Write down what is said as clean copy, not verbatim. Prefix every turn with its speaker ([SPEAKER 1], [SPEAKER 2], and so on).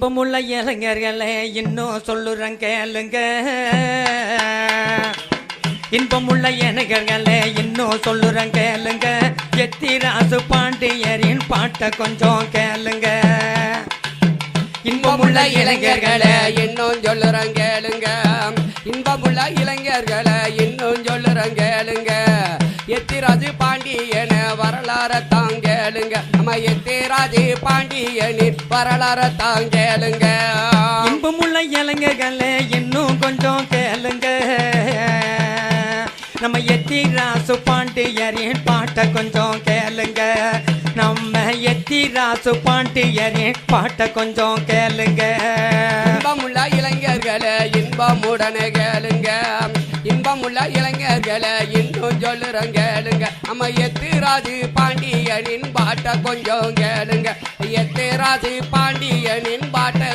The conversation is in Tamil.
[SPEAKER 1] இன்பமுள்ள இளைஞர்களே இன்னும் சொல்லுறேன் கேளுங்க. இன்பமுள்ள இளைஞர்களே இன்னும் சொல்லுறேன் கேளுங்க. எத்திராசு பாண்டியரின் பாட்டை கொஞ்சம் கேளுங்க.
[SPEAKER 2] இன்பமுள்ள இளைஞர்களே இன்னும் சொல்லுறேன் கேளுங்க. இன்பமுள்ள இளைஞர்களே இன்னும் சொல்லுறேன் கேளுங்க. எத்திராஜு பாண்டியன வரலாற தாங்கேளுங்க. நம்ம எத்திராஜு பாண்டியனின் வரலாற தாங்கேளுங்க.
[SPEAKER 1] இன்பமுள்ள இளைஞர்களே இன்னும் கொஞ்சம் கேளுங்க. நம்ம எத்திராசு பாண்டியரின் பாட்டை கொஞ்சம் கேளுங்க. நம்ம எத்திராசு பாண்டியரின் பாட்டை கொஞ்சம் கேளுங்க.
[SPEAKER 2] இன்பமுள்ள இளைஞர்களே இன்பமுடனே கேளுங்க. இன்பமுள்ள இளைஞர்களை இன்னும் சொல்லுறோம் கேளுங்க. நம்ம எத்திராஜு பாண்டியனின் பாட்டை கொஞ்சம் கேளுங்க. எத்திராஜு பாண்டியனின் பாட்டை